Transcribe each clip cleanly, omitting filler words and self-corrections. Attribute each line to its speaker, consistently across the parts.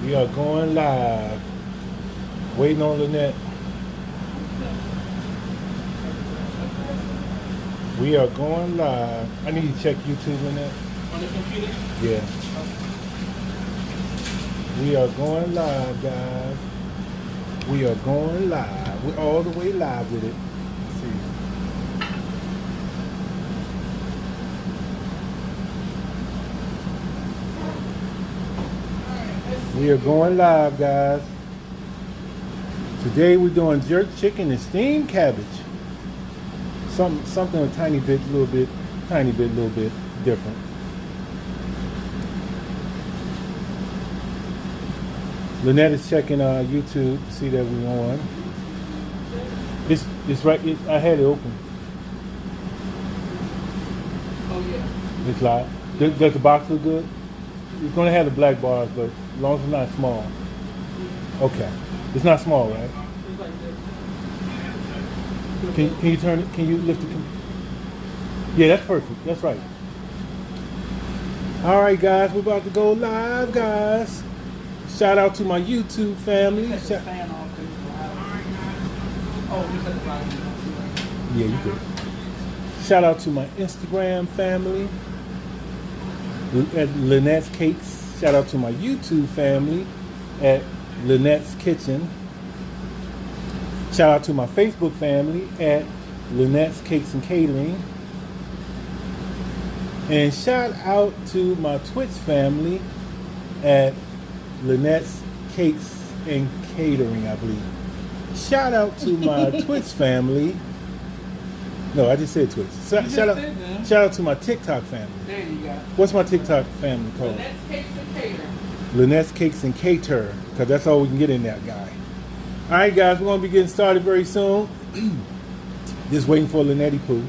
Speaker 1: We are going live. Waiting on Lynnette. We are going live. I need to check YouTube, Lynnette.
Speaker 2: On the computer?
Speaker 1: Yeah. We are going live, guys. We are going live. We're all the way live with it. Let's see. We are going live, guys. Today we're doing jerk chicken and steamed cabbage. Something a little bit different. Lynnette is checking YouTube to see that we're on. It's right. I had it open.
Speaker 2: Oh yeah.
Speaker 1: It's live. Does the box look good? It's gonna have the black bars, but as long as it's not small. Okay. It's not small, right?
Speaker 2: It's like this.
Speaker 1: Can you turn it? Can you lift it? Yeah, that's perfect. That's right. All right, guys, we're about to go live, guys. Shout out to my YouTube family.
Speaker 2: Cut the fan off 'cause it's loud. Oh, you cut the loud.
Speaker 1: Yeah, you good. Shout out to my Instagram family at Lynnette's Cakes. Shout out to my YouTube family at Lynnette's Kitchen. Shout out to my Facebook family at Lynnette's Cakes and Catering. And shout out to my Twitch family at Lynnette's Cakes and Catering, I believe. Shout out to my Twitch family. No, I just said Twitch. Shout out to my TikTok family.
Speaker 2: There you go.
Speaker 1: What's my TikTok family called?
Speaker 2: Lynnette's Cakes and Catering.
Speaker 1: Lynnette's Cakes and Cater, because that's all we can get in that guy. All right, guys, we're going to be getting started very soon. Just waiting for Lynnette Pooh.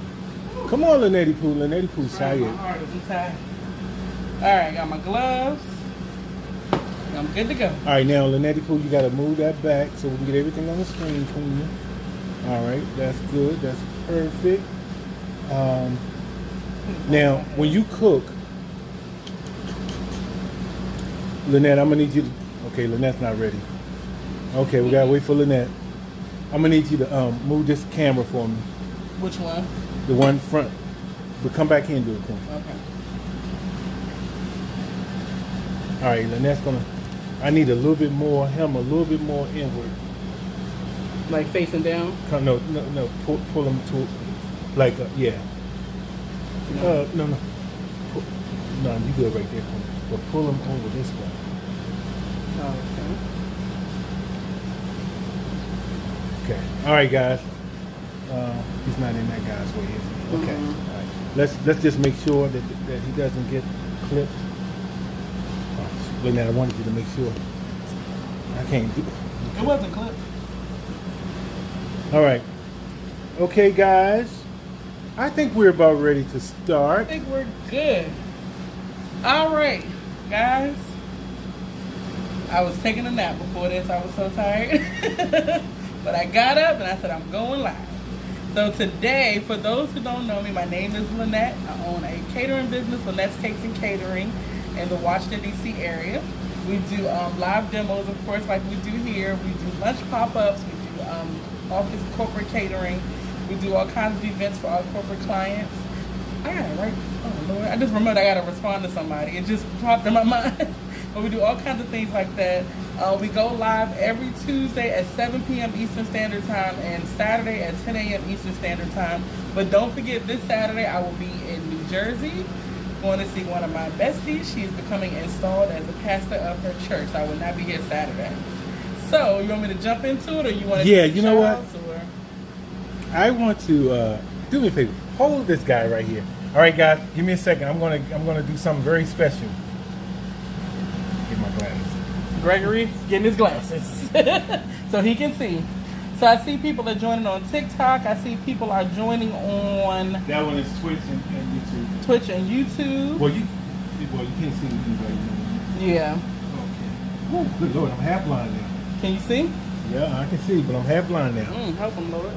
Speaker 1: Come on, Lynnette Pooh. Lynnette Pooh's
Speaker 2: My
Speaker 1: tired.
Speaker 2: heart is tired. All right, got my gloves. I'm good to go.
Speaker 1: All right, now, Lynnette Pooh, you got to move that back so we can get everything on the screen clean. All right, that's good. That's perfect. Now, when you cook, Lynnette, I'm going to need you to... Okay, Lynnette's not ready. Okay, we got to wait for Lynnette. I'm going to need you to move this camera for me.
Speaker 2: Which one?
Speaker 1: The one front. But come back here and do it for me.
Speaker 2: Okay.
Speaker 1: All right, Lynnette's going to... I need a little bit more, him a little bit more inward.
Speaker 2: Like facing down?
Speaker 1: No. Pull him to... Like, yeah. No. No, you good right there for me. But pull him over this way. Okay. All right, guys. He's not in that guy's way, is he? Okay.
Speaker 2: Mm-hmm.
Speaker 1: All right. Let's just make sure that he doesn't get clipped. Oh, Lynnette, I wanted you to make sure. I can't do it.
Speaker 2: It wasn't clipped.
Speaker 1: All right. Okay, guys. I think we're about ready to start.
Speaker 2: I think we're good. All right, guys. I was taking a nap before this. I was so tired. But I got up and I said, I'm going live. So today, for those who don't know me, my name is Lynnette. I own a catering business, Lynnette's Cakes and Catering, in the Washington, D.C. area. We do live demos, of course, like we do here. We do lunch pop-ups. We do office corporate catering. We do all kinds of events for our corporate clients. I got it right. Oh, Lord. I just remembered I got to respond to somebody. It just popped in my mind. But we do all kinds of things like that. We go live every Tuesday at 7 p.m. Eastern Standard Time and Saturday at 10 a.m. Eastern Standard Time. But don't forget, this Saturday I will be in New Jersey going to see one of my besties. She is becoming installed as a pastor of her church. I will not be here Saturday. So, you want me to jump into it, or you want to...
Speaker 1: Yeah, you know what?
Speaker 2: Or?
Speaker 1: I want to do me a favor. Hold this guy right here. All right, guys, give me a second. I'm gonna do something very special. Get my glasses.
Speaker 2: Gregory's getting his glasses so he can see. So I see people are joining on TikTok. I see people are joining on
Speaker 1: That one is Twitch and YouTube.
Speaker 2: Twitch and YouTube.
Speaker 1: Well, you can't see me right now.
Speaker 2: Yeah.
Speaker 1: Okay. Oh, good Lord, I'm half blind now.
Speaker 2: Can you see?
Speaker 1: Yeah, I can see, but I'm half blind now.
Speaker 2: Help him, Lord.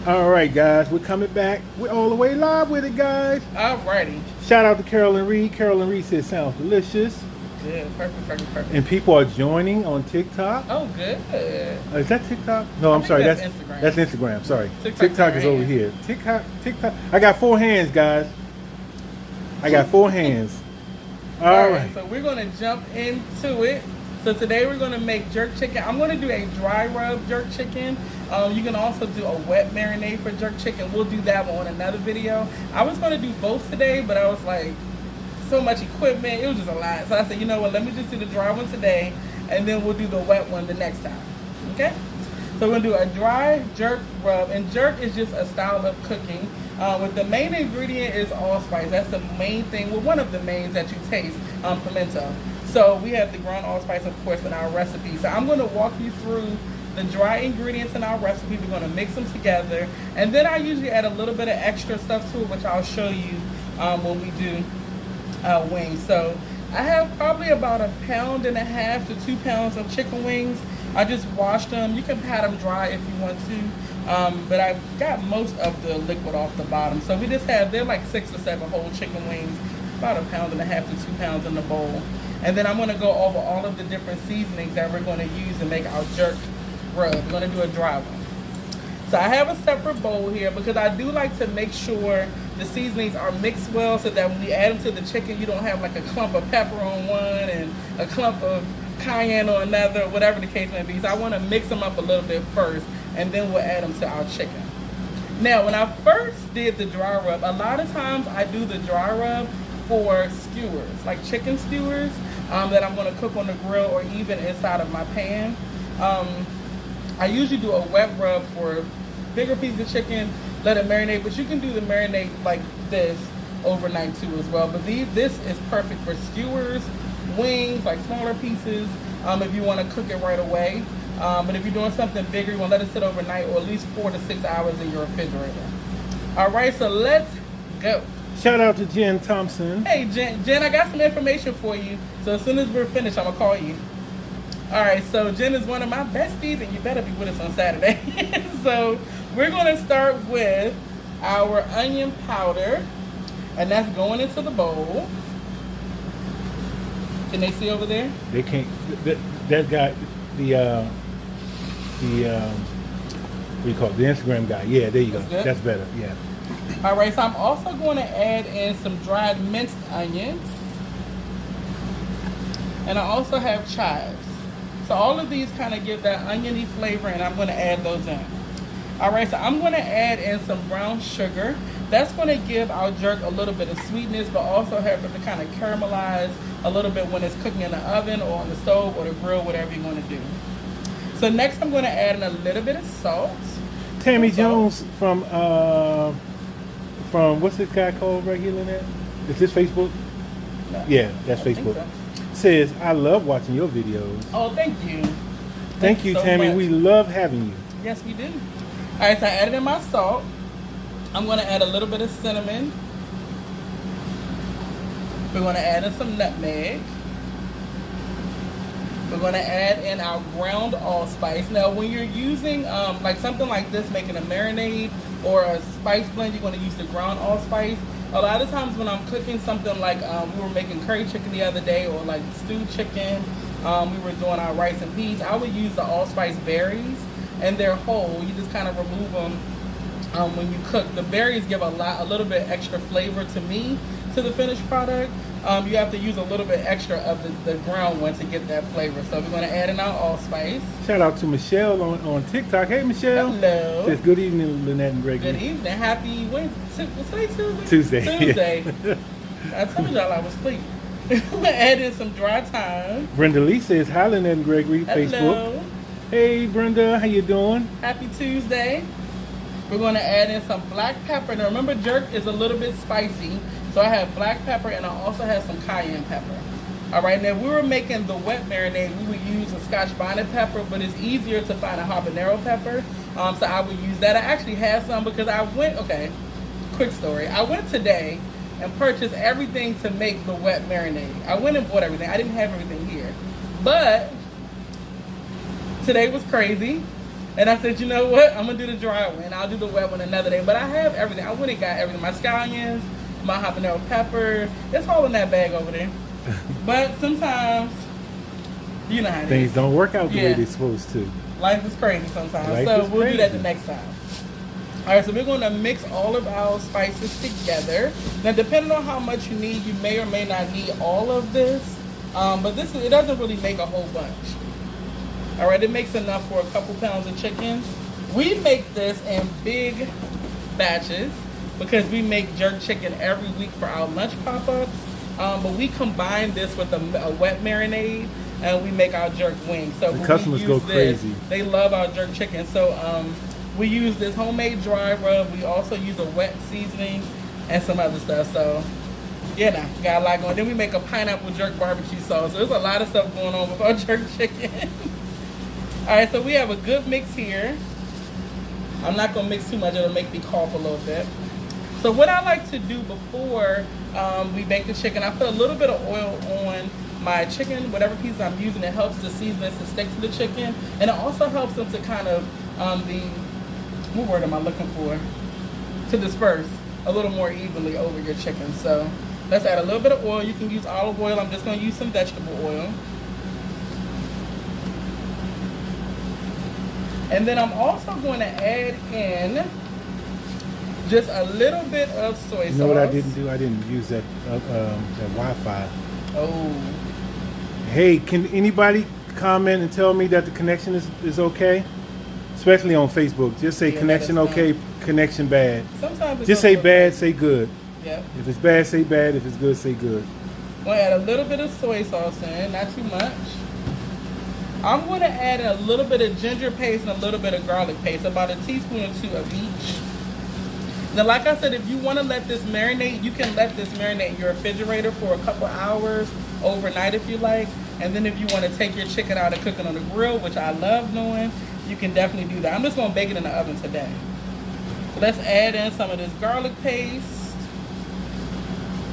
Speaker 1: All right, guys, we're coming back. We're all the way live with it, guys.
Speaker 2: Alrighty.
Speaker 1: Shout out to Carolyn Reed. Carolyn Reed says sounds delicious.
Speaker 2: good. Perfect.
Speaker 1: And people are joining on TikTok.
Speaker 2: Oh, good.
Speaker 1: Is that TikTok? No, I'm sorry.
Speaker 2: That's
Speaker 1: That's
Speaker 2: Instagram.
Speaker 1: That's Instagram. Sorry.
Speaker 2: TikTok's
Speaker 1: TikTok is
Speaker 2: right
Speaker 1: over
Speaker 2: here.
Speaker 1: here. TikTok. I got 4 hands, guys. I got 4 hands. All right.
Speaker 2: So we're gonna jump into it. So today we're gonna make jerk chicken. I'm gonna do a dry rub jerk chicken. You can also do a wet marinade for jerk chicken. We'll do that one on another video. I was gonna do both today, but I was like, so much equipment, it was just a lot. So I said, you know what, let me just do the dry one today, and then we'll do the wet one the next time. Okay? So we're gonna do a dry jerk rub, and jerk is just a style of cooking. With the main ingredient is allspice. That's the main thing, well, one of the mains that you taste, pimento. So we have the ground allspice, of course, in our recipe. So I'm gonna walk you through the dry ingredients in our recipe. We're gonna mix them together, and then I usually add a little bit of extra stuff to it, which I'll show you when we do wings. So I have probably about 1.5 to 2 pounds of chicken wings. I just washed them. You can pat them dry if you want to, but I got most of the liquid off the bottom. So we just have, they're like 6 or 7 whole chicken wings, about 1.5 to 2 pounds in the bowl. And then I'm gonna go over all of the different seasonings that we're gonna use to make our jerk rub. We're gonna do a dry one. So I have a separate bowl here because I do like to make sure the seasonings are mixed well, so that when we add them to the chicken, you don't have like a clump of pepper on one and a clump of cayenne on another, whatever the case may be. So I want to mix them up a little bit first, and then we'll add them to our chicken. Now, when I first did the dry rub, a lot of times I do the dry rub for skewers, like chicken skewers that I'm going to cook on the grill or even inside of my pan. I usually do a wet rub for bigger pieces of chicken, let it marinate, but you can do the marinade like this overnight too as well. But this is perfect for skewers, wings, like smaller pieces, if you want to cook it right away. But if you're doing something bigger, you want to let it sit overnight, or at least 4 to 6 hours in your refrigerator. All right, so let's go.
Speaker 1: Shout out to Jen Thompson.
Speaker 2: Hey, Jen, I got some information for you. So as soon as we're finished, I'm going to call you. All right, so Jen is one of my besties, and you better be with us on Saturday. So we're going to start with our onion powder, and that's going into the bowl. Can they see over there?
Speaker 1: They can't. That guy, the what do you call it? The Instagram guy. Yeah, there you go.
Speaker 2: Good?
Speaker 1: That's better. Yeah.
Speaker 2: All right, so I'm also going to add in some dried minced onions, and I also have chives. So all of these kind of give that oniony flavor, and I'm going to add those in. All right, so I'm going to add in some brown sugar. That's going to give our jerk a little bit of sweetness, but also help it to kind of caramelize a little bit when it's cooking in the oven or on the stove or the grill, whatever you want to do. So next I'm going to add in a little bit of salt.
Speaker 1: Tammy Jones from what's this guy called right here, Lynnette? Is this Facebook?
Speaker 2: No,
Speaker 1: Yeah, that's
Speaker 2: I don't think
Speaker 1: Facebook.
Speaker 2: so.
Speaker 1: Says, I love watching your videos.
Speaker 2: Oh, thank you.
Speaker 1: Thank you,
Speaker 2: so
Speaker 1: Tammy.
Speaker 2: much.
Speaker 1: We love having you.
Speaker 2: Yes, we do. All right, so I added in my salt. I'm going to add a little bit of cinnamon. We're going to add in some nutmeg. We're going to add in our ground allspice. Now, when you're using like something like this, making a marinade or a spice blend, you're going to use the ground allspice. A lot of times when I'm cooking something like we were making curry chicken the other day, or like stewed chicken, we were doing our rice and peas, I would use the allspice berries, and they're whole. You just kind of remove them when you cook. The berries give a little bit extra flavor to me, to the finished product. You have to use a little bit extra of the ground one to get that flavor. So we're going to add in our allspice.
Speaker 1: Shout out to Michelle on TikTok. Hey, Michelle.
Speaker 2: Hello.
Speaker 1: Says, good evening, Lynnette and Gregory.
Speaker 2: Good evening. Happy Wednesday. Tuesday?
Speaker 1: Tuesday.
Speaker 2: Tuesday. I told y'all I was asleep. We're going to add in some dry thyme.
Speaker 1: Brenda Lee says, hi, Lynnette and Gregory,
Speaker 2: Hello.
Speaker 1: Facebook. Hey, Brenda, how you doing?
Speaker 2: Happy Tuesday. We're going to add in some black pepper. Now remember, jerk is a little bit spicy. So I have black pepper, and I also have some cayenne pepper. All right, now if we were making the wet marinade, we would use a Scotch bonnet pepper, but it's easier to find a habanero pepper. So I would use that. I actually have some because okay, quick story. I went today and purchased everything to make the wet marinade. I went and bought everything. I didn't have everything here. But today was crazy. And I said, you know what? I'm going to do the dry one, and I'll do the wet one another day. But I have everything. I went and got everything. My scallions, my habanero pepper. It's all in that bag over there. But sometimes, you know how it
Speaker 1: Things
Speaker 2: is.
Speaker 1: don't work out the way
Speaker 2: Yeah.
Speaker 1: they're supposed to.
Speaker 2: Life is crazy sometimes.
Speaker 1: Life
Speaker 2: So
Speaker 1: is
Speaker 2: we'll do that
Speaker 1: crazy.
Speaker 2: the next time. All right, so we're going to mix all of our spices together. Now, depending on how much you need, you may or may not need all of this. But it doesn't really make a whole bunch. All right, it makes enough for a couple pounds of chicken. We make this in big batches because we make jerk chicken every week for our lunch pop-ups. But we combine this with a wet marinade and we make our jerk wings. So
Speaker 1: The customers go crazy.
Speaker 2: They love our jerk chicken. So we use this homemade dry rub. We also use a wet seasoning and some other stuff. So yeah, got a lot going. Then we make a pineapple jerk barbecue sauce. So there's a lot of stuff going on with our jerk chicken. All right, so we have a good mix here. I'm not gonna mix too much, it'll make me cough a little bit. So what I like to do before we bake the chicken, I put a little bit of oil on my chicken, whatever piece I'm using. It helps the seasonings to stick to the chicken, and it also helps them to kind of what word am I looking for? To disperse a little more evenly over your chicken. So let's add a little bit of oil. You can use olive oil. I'm just gonna use some vegetable oil. And then I'm also going to add in just a little bit of soy sauce.
Speaker 1: You know what I didn't do? I didn't use that Wi-Fi.
Speaker 2: Oh.
Speaker 1: Hey, can anybody comment and tell me that the connection is okay? Especially on Facebook. Just say connection okay, connection bad.
Speaker 2: Sometimes it's
Speaker 1: just say bad, say good.
Speaker 2: Yep.
Speaker 1: If it's bad, say bad. If it's good, say good.
Speaker 2: I'm going to add a little bit of soy sauce in, not too much. I'm going to add a little bit of ginger paste and a little bit of garlic paste, about a teaspoon or 2 of each. Now, like I said, if you want to let this marinate, you can let this marinate in your refrigerator for a couple hours, overnight if you like. And then if you want to take your chicken out and cook it on the grill, which I love doing, you can definitely do that. I'm just going to bake it in the oven today. So let's add in some of this garlic paste.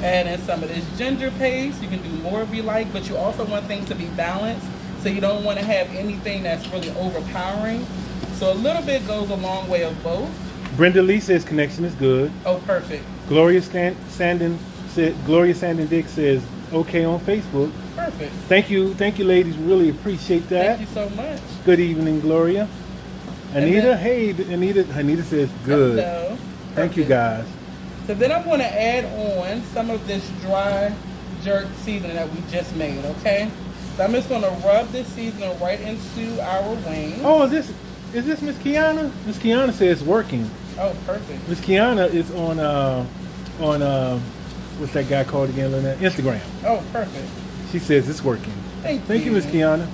Speaker 2: Add in some of this ginger paste. You can do more if you like, but you also want things to be balanced. So you don't want to have anything that's really overpowering. So a little bit goes a long way of both.
Speaker 1: Brenda Lee says connection is good.
Speaker 2: Oh, perfect.
Speaker 1: Gloria Sandin Dick says okay on Facebook.
Speaker 2: Perfect.
Speaker 1: Thank you, ladies. Really appreciate that.
Speaker 2: Thank you so much.
Speaker 1: Good evening, Gloria. Anita, hey, Anita says good.
Speaker 2: Hello.
Speaker 1: Thank you, guys.
Speaker 2: So then I'm going to add on some of this dry jerk seasoning that we just made, okay? So I'm just going to rub this seasoning right into our wings.
Speaker 1: Oh, is this Miss Kiana? Miss Kiana says it's working.
Speaker 2: Oh, perfect.
Speaker 1: Miss Kiana is on what's that guy called again, Lynnette? Instagram.
Speaker 2: Oh, perfect.
Speaker 1: She says it's working.
Speaker 2: Thank
Speaker 1: you, Miss Kiana.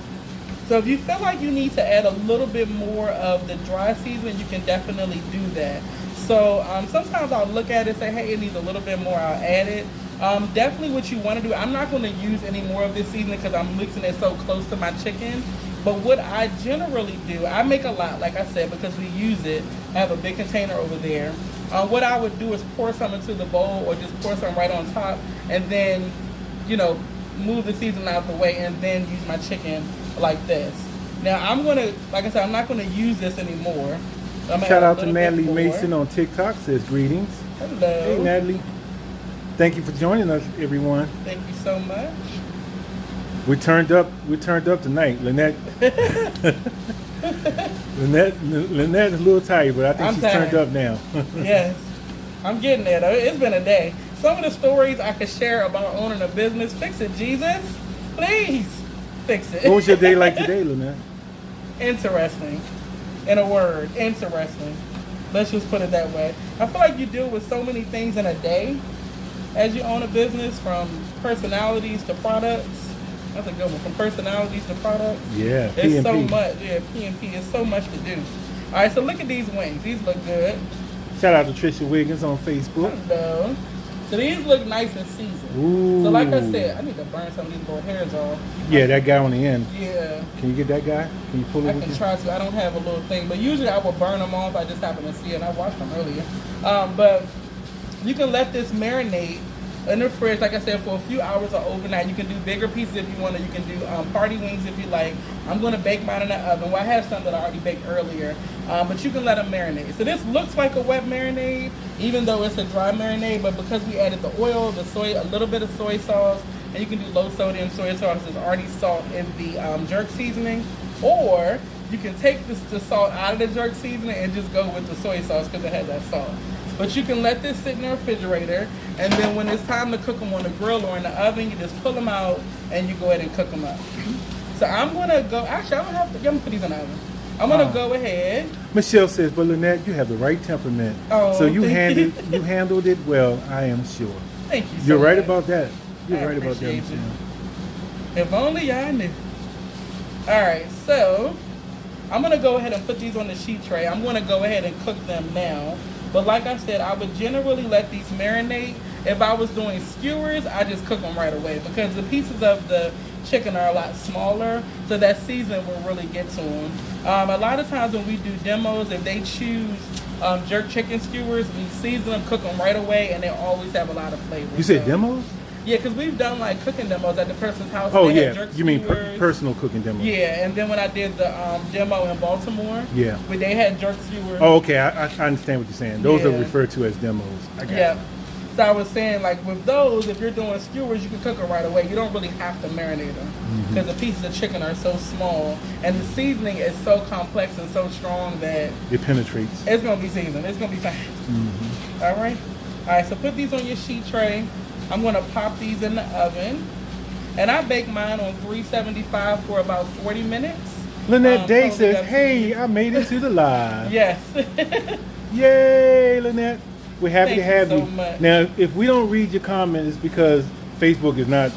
Speaker 2: So if you feel like you need to add a little bit more of the dry seasoning, you can definitely do that. So sometimes I'll look at it and say, hey, it needs a little bit more, I'll add it. Definitely what you want to do, I'm not going to use any more of this seasoning because I'm mixing it so close to my chicken. But what I generally do, I make a lot, like I said, because we use it. I have a big container over there. What I would do is pour some into the bowl or just pour some right on top and then, move the seasoning out the way and then use my chicken like this. Now I'm going to, like I said, I'm not going to use this anymore.
Speaker 1: Shout out to Natalie Mason on TikTok, says greetings.
Speaker 2: Hello.
Speaker 1: Hey, Natalie. Thank you for joining us, everyone.
Speaker 2: Thank you so much.
Speaker 1: We turned up tonight. Lynnette is a little tired, but I think she's turned up now.
Speaker 2: Yes. I'm getting there though. It's been a day. Some of the stories I could share about owning a business. Fix it, Jesus. Please fix it.
Speaker 1: What was your day like today, Lynnette?
Speaker 2: Interesting. In a word, interesting. Let's just put it that way. I feel like you deal with so many things in a day as you own a business, from personalities to products. That's a good one. From personalities to products.
Speaker 1: Yeah,
Speaker 2: It's
Speaker 1: P&P.
Speaker 2: so much. Yeah, P&P. It's so much to do. All right, so look at these wings. These look good.
Speaker 1: Shout out to Trisha Wiggins on Facebook.
Speaker 2: Hello. So these look nice and seasoned.
Speaker 1: Ooh.
Speaker 2: So like I said, I need to burn some of these little hairs off.
Speaker 1: Yeah, that guy on the end.
Speaker 2: Yeah.
Speaker 1: Can you get that guy? Can you pull it?
Speaker 2: I can try to. I don't have a little thing, but usually I will burn them off. I just happen to see it. I watched them earlier. But you can let this marinate in the fridge, like I said, for a few hours or overnight. You can do bigger pieces if you want to. You can do party wings if you like. I'm going to bake mine in the oven. Well, I have some that I already baked earlier, but you can let them marinate. So this looks like a wet marinade, even though it's a dry marinade, but because we added the oil, the soy, a little bit of soy sauce, and you can do low sodium soy sauce. There's already salt in the jerk seasoning, or you can take the salt out of the jerk seasoning and just go with the soy sauce because it has that salt. But you can let this sit in the refrigerator, and then when it's time to cook them on the grill or in the oven, you just pull them out and you go ahead and cook them up. So I'm gonna go. Actually, I don't have to. I'm gonna put these in the oven. I'm gonna go ahead.
Speaker 1: Michelle says, "But Lynnette, you have the right temperament.
Speaker 2: Oh,
Speaker 1: so you handled it well. I am sure.
Speaker 2: Thank you.
Speaker 1: You're
Speaker 2: so
Speaker 1: right
Speaker 2: much.
Speaker 1: about that. You're
Speaker 2: I
Speaker 1: right about that,
Speaker 2: appreciate
Speaker 1: Michelle.
Speaker 2: If only y'all knew. All right, so I'm gonna go ahead and put these on the sheet tray. I'm gonna go ahead and cook them now. But like I said, I would generally let these marinate. If I was doing skewers, I just cook them right away because the pieces of the chicken are a lot smaller, so that season will really get to them. A lot of times when we do demos, if they choose jerk chicken skewers, we season them, cook them right away, and they always have a lot of flavor.
Speaker 1: You said demos?
Speaker 2: Yeah, because we've done like cooking demos at the person's house.
Speaker 1: Oh,
Speaker 2: They had
Speaker 1: yeah.
Speaker 2: jerk
Speaker 1: You mean
Speaker 2: skewers.
Speaker 1: personal cooking demos?
Speaker 2: Yeah, and then when I did the demo in Baltimore,
Speaker 1: Yeah.
Speaker 2: where they had jerk skewers.
Speaker 1: Oh, okay. I understand what you're saying. Those are
Speaker 2: Yeah.
Speaker 1: referred to as demos. I got
Speaker 2: Yeah.
Speaker 1: it.
Speaker 2: So I was saying, like with those, if you're doing skewers, you can cook them right away. You don't really have to marinate them because the pieces of chicken are so small, and the seasoning is so complex and so strong that
Speaker 1: It penetrates.
Speaker 2: it's gonna be seasoned. It's gonna be fine. All right. All right. So put these on your sheet tray. I'm gonna pop these in the oven, and I bake mine on 375 for about 40 minutes.
Speaker 1: Lynette Day
Speaker 2: totally
Speaker 1: says,
Speaker 2: up to
Speaker 1: "Hey,
Speaker 2: you.
Speaker 1: I made it to the live."
Speaker 2: Yes.
Speaker 1: Yay, Lynette. We're happy
Speaker 2: Thank
Speaker 1: to have
Speaker 2: you
Speaker 1: you.
Speaker 2: so much.
Speaker 1: Now, if we don't read your comments, it's because Facebook is not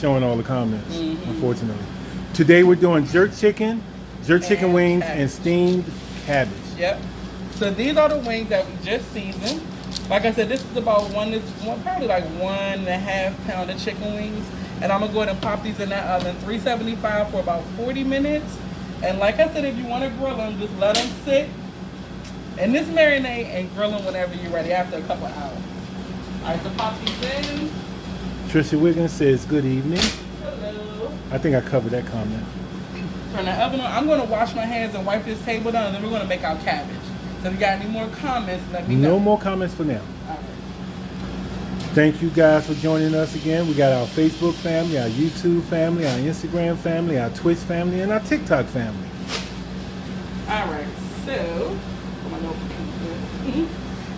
Speaker 1: showing all the comments, unfortunately. Today we're doing jerk chicken
Speaker 2: And
Speaker 1: wings,
Speaker 2: cabbage.
Speaker 1: and steamed cabbage.
Speaker 2: Yep. So these are the wings that we just seasoned. Like I said, this is about probably like 1.5 pound of chicken wings. And I'm gonna go ahead and pop these in that oven, 375 for about 40 minutes. And like I said, if you want to grill them, just let them sit and this marinate and grill them whenever you're ready after a couple hours. All right, so pop these in.
Speaker 1: Trisha Wiggins says, "Good evening."
Speaker 2: Hello.
Speaker 1: I think I covered that comment.
Speaker 2: Turn the oven on. I'm gonna wash my hands and wipe this table down, and then we're gonna make our cabbage. So if you got any more comments, let me know.
Speaker 1: No more comments for now.
Speaker 2: All right.
Speaker 1: Thank you guys for joining us again. We got our Facebook family, our YouTube family, our Instagram family, our Twitch family, and our TikTok family.
Speaker 2: All right, so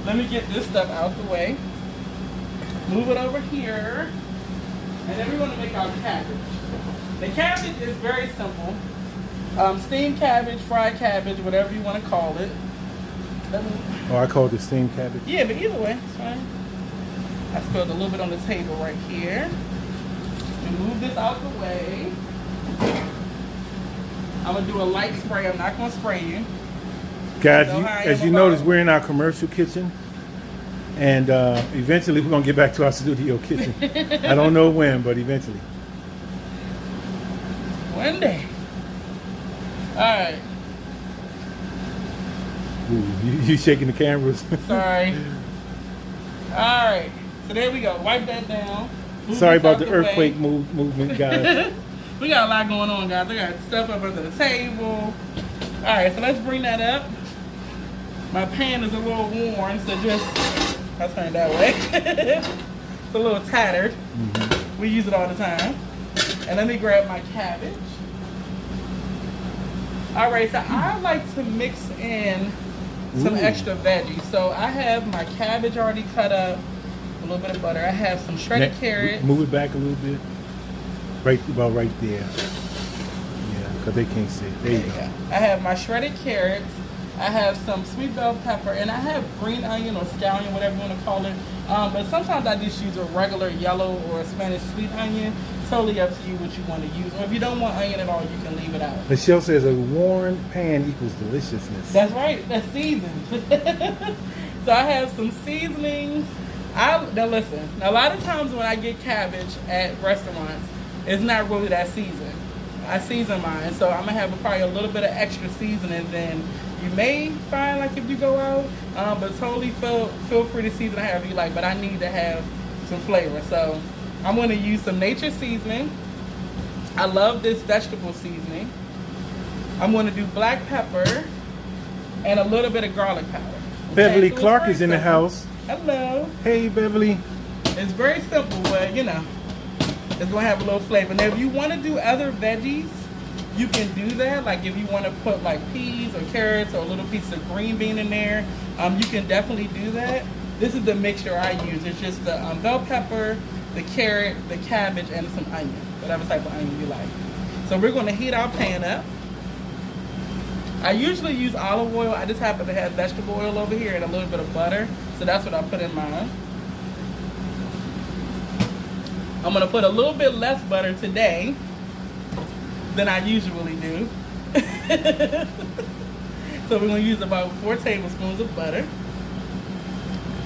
Speaker 2: let me get this stuff out the way. Move it over here, and then we're going to make our cabbage. The cabbage is very simple. Steamed cabbage, fried cabbage, whatever you want to call it.
Speaker 1: Oh, I call it steamed cabbage.
Speaker 2: Yeah, but either way, it's fine. I spilled a little bit on the table right here. And move this out the way. I'm going to do a light spray. I'm not going to spray you.
Speaker 1: Guys,
Speaker 2: So how I
Speaker 1: as
Speaker 2: am
Speaker 1: you
Speaker 2: about-
Speaker 1: notice, we're in our commercial kitchen. And eventually we're going to get back to our studio kitchen. I don't know when, but eventually.
Speaker 2: One day. All right.
Speaker 1: Ooh, you shaking the cameras.
Speaker 2: Sorry. All right. So there we go. Wipe that down. Move
Speaker 1: Sorry
Speaker 2: this
Speaker 1: about
Speaker 2: out
Speaker 1: the
Speaker 2: way.
Speaker 1: earthquake movement, guys.
Speaker 2: We got a lot going on, guys. I got stuff up under the table. All right, so let's bring that up. My pan is a little worn, so I'll turn it that way. It's a little tattered. We use it all the time. And let me grab my cabbage. All right, so I like to mix in some
Speaker 1: Ooh.
Speaker 2: extra veggies. So I have my cabbage already cut up, a little bit of butter. I have some shredded carrots.
Speaker 1: Move it back a little bit. About right there. Yeah, because they can't see it. There you go.
Speaker 2: I have my shredded carrots. I have some sweet bell pepper, and I have green onion or scallion, whatever you want to call it. But sometimes I just use a regular yellow or a Spanish sweet onion. Totally up to you what you want to use. Or if you don't want onion at all, you can leave it out.
Speaker 1: Michelle says a worn pan equals deliciousness.
Speaker 2: That's right. That's seasoned. So I have some seasonings. Now listen. A lot of times when I get cabbage at restaurants, it's not really that seasoned. I season mine, so I'm gonna have probably a little bit of extra seasoning than you may find like if you go out. But totally feel free to season however you like. But I need to have some flavor, so I'm gonna use some nature seasoning. I love this vegetable seasoning. I'm gonna do black pepper and a little bit of garlic powder. Okay,
Speaker 1: Beverly
Speaker 2: so it's
Speaker 1: Clark
Speaker 2: very
Speaker 1: is in the
Speaker 2: simple.
Speaker 1: house.
Speaker 2: Hello.
Speaker 1: Hey, Beverly.
Speaker 2: It's very simple, but you know. It's gonna have a little flavor. Now, if you want to do other veggies, you can do that. Like if you want to put like peas or carrots or a little piece of green bean in there, you can definitely do that. This is the mixture I use. It's just the bell pepper, the carrot, the cabbage, and some onion, whatever type of onion you like. So we're going to heat our pan up. I usually use olive oil. I just happen to have vegetable oil over here and a little bit of butter. So that's what I put in mine. I'm going to put a little bit less butter today than I usually do. So we're going to use about 4 tablespoons of butter.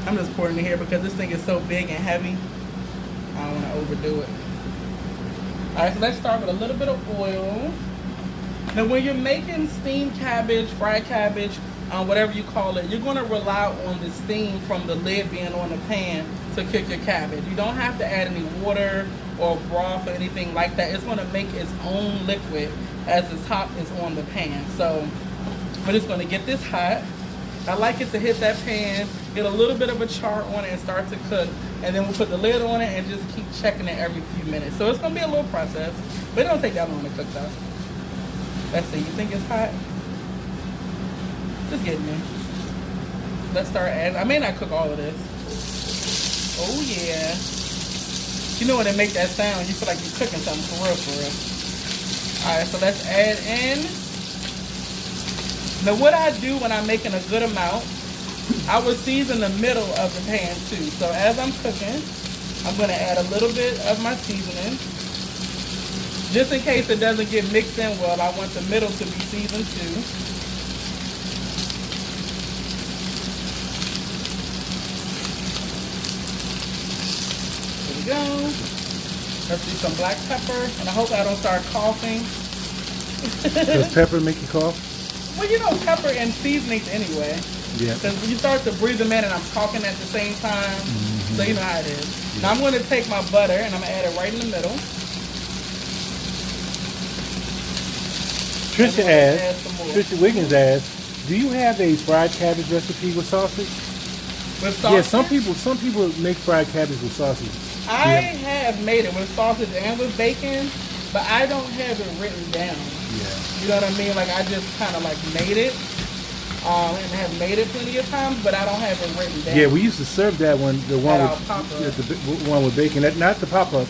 Speaker 2: I'm just pouring it here because this thing is so big and heavy. I don't want to overdo it. Alright, so let's start with a little bit of oil. Now when you're making steamed cabbage, fried cabbage, whatever you call it, you're going to rely on the steam from the lid being on the pan to cook your cabbage. You don't have to add any water or broth or anything like that. It's going to make its own liquid as the top is on the pan. So we're just going to get this hot. I like it to hit that pan, get a little bit of a char on it and start to cook. And then we'll put the lid on it and just keep checking it every few minutes. So it's going to be a little process, but it don't take that long to cook though. Let's see, you think it's hot? Just getting there. Let's start adding. I may not cook all of this. Oh yeah. You know when they make that sound, you feel like you're cooking something for real, for real. Alright, so let's add in. Now what I do when I'm making a good amount, I will season the middle of the pan too. So as I'm cooking, I'm going to add a little bit of my seasoning. Just in case it doesn't get mixed in well, I want the middle to be seasoned too. There we go. Let's do some black pepper, and I hope I don't start coughing.
Speaker 1: Does pepper make you cough?
Speaker 2: Well, you know pepper and seasonings anyway.
Speaker 1: Yeah.
Speaker 2: Because when you start to breathe them in and I'm talking at the same time, so you know how it is. Yeah. Now I'm going to take my butter and I'm going to add it right in the middle.
Speaker 1: Trisha Wiggins asks, do you have a fried cabbage recipe with sausage?
Speaker 2: With sausage?
Speaker 1: Yeah, some people make fried cabbage with sausage.
Speaker 2: I have made it with sausage and with bacon, but I don't have it written down.
Speaker 1: Yeah.
Speaker 2: You know what I mean? Like I just kind of like made it. And have made it plenty of times, but I don't have it written down.
Speaker 1: Yeah, we used to serve that one, the one with bacon, not the pop-up,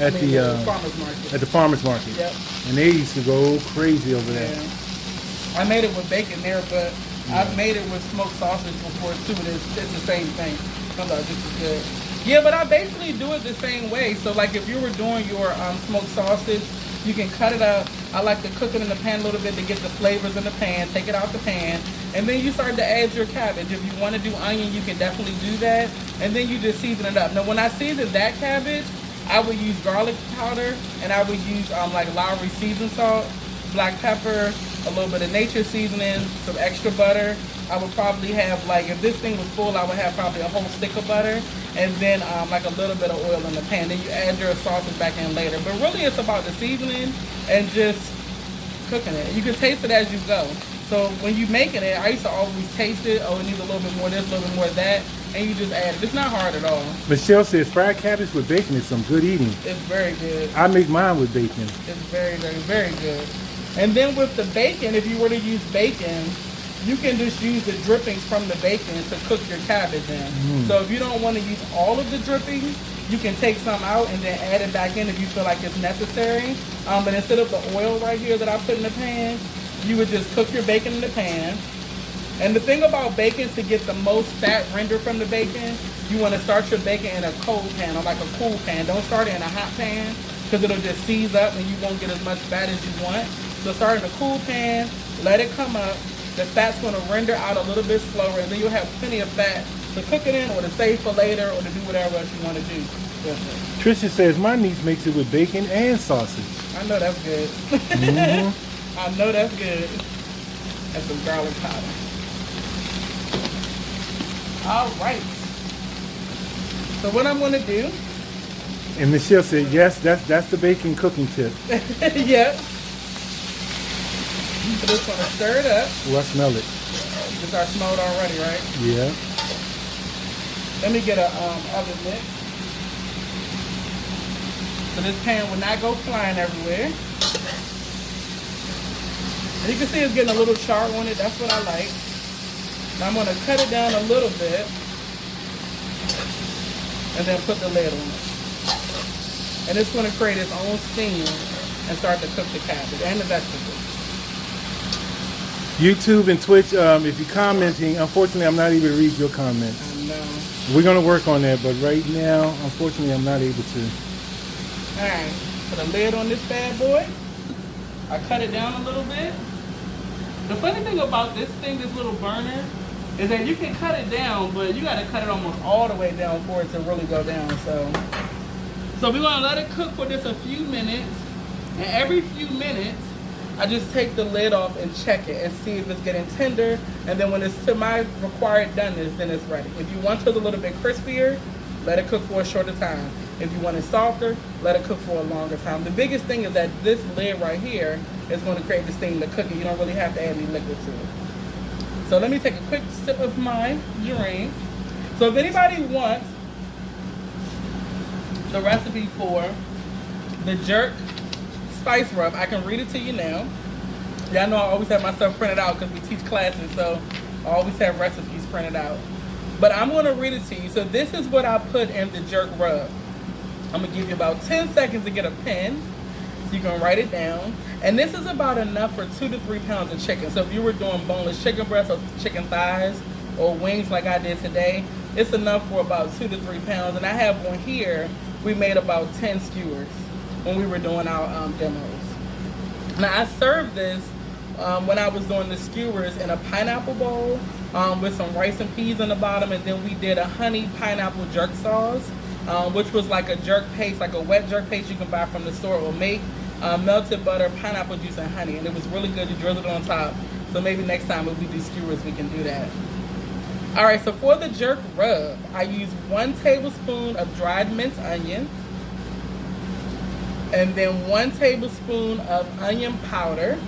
Speaker 1: at the
Speaker 2: farmer's market.
Speaker 1: At the farmer's market.
Speaker 2: Yep.
Speaker 1: And they used to go crazy over there.
Speaker 2: Yeah. I made it with bacon there, but I've made it with smoked sausage before too, and it's the same thing. Sometimes just as good. Yeah, but I basically do it the same way. So like if you were doing your smoked sausage, you can cut it up. I like to cook it in the pan a little bit to get the flavors in the pan, take it out the pan, and then you start to add your cabbage. If you want to do onion, you can definitely do that, and then you just season it up. Now when I season that cabbage, I would use garlic powder, and I would use like Lowry seasoned salt, black pepper, a little bit of nature seasoning, some extra butter. I would probably have, like, if this thing was full, I would have probably a whole stick of butter, and then like a little bit of oil in the pan. Then you add your sausage back in later. But really it's about the seasoning and just cooking it. You can taste it as you go. So when you're making it, I used to always taste it. Oh, it needs a little bit more of this, a little bit more of that, and you just add it. It's not hard at all. Michelle
Speaker 1: says fried cabbage with bacon is some good eating.
Speaker 2: It's very good.
Speaker 1: I make mine with bacon.
Speaker 2: It's very, very, very good. And then with the bacon, if you were to use bacon, you can just use the drippings from the bacon to cook your cabbage in. So if you don't want to use all of the drippings, you can take some out and then add it back in if you feel like it's necessary. But instead of the oil right here that I put in the pan, you would just cook your bacon in the pan. And the thing about bacon, to get the most fat render from the bacon, you want to start your bacon in a cold pan or like a cool pan. Don't start it in a hot pan because it'll just seize up and you won't get as much fat as you want. So start in a cool pan, let it come up. The fat's going to render out a little bit slower, and then you'll have plenty of fat to cook it in or to save for later or to do whatever else you want to do.
Speaker 1: Trisha says my niece makes it with bacon and sausage.
Speaker 2: I know that's good. I know that's good. And some garlic powder. All right. So what I'm going to do.
Speaker 1: And Michelle said, yes, that's the bacon cooking tip.
Speaker 2: Yep. So just want to stir it up.
Speaker 1: Oh, I smell it.
Speaker 2: You can start smelling already, right?
Speaker 1: Yeah.
Speaker 2: Let me get a oven mitt. So this pan will not go flying everywhere. And you can see it's getting a little char on it. That's what I like. Now I'm going to cut it down a little bit and then put the lid on it. And it's going to create its own steam and start to cook the cabbage and the vegetables.
Speaker 1: YouTube and Twitch, if you're commenting, unfortunately I'm not able to read your comments.
Speaker 2: I know.
Speaker 1: We're going to work on that, but right now, unfortunately, I'm not able to.
Speaker 2: Alright, put a lid on this bad boy. I cut it down a little bit. The funny thing about this thing, this little burner, is that you can cut it down, but you got to cut it almost all the way down for it to really go down. So we're going to let it cook for just a few minutes. And every few minutes, I just take the lid off and check it and see if it's getting tender. And then when it's to my required doneness, then it's ready. If you want it a little bit crispier, let it cook for a shorter time. If you want it softer, let it cook for a longer time. The biggest thing is that this lid right here is going to create the steam to cook it. You don't really have to add any liquid to it. So let me take a quick sip of my drink. So if anybody wants the recipe for the jerk spice rub, I can read it to you now. Y'all know I always have my stuff printed out because we teach classes, so I always have recipes printed out. But I'm going to read it to you. So this is what I put in the jerk rub. I'm going to give you about 10 seconds to get a pen so you can write it down. And this is about enough for 2 to 3 pounds of chicken. So if you were doing boneless chicken breasts or chicken thighs or wings like I did today, it's enough for about 2 to 3 pounds. And I have one here, we made about 10 skewers when we were doing our demos. Now I served this when I was doing the skewers in a pineapple bowl with some rice and peas on the bottom, and then we did a honey pineapple jerk sauce, which was like a jerk paste, like a wet jerk paste you can buy from the store or make. Melted butter, pineapple juice, and honey, and it was really good. You drizzle it on top. So maybe next time if we do skewers, we can do that. All right, so for the jerk rub, I use 1 tablespoon of dried minced onion, and then 1 tablespoon of onion powder,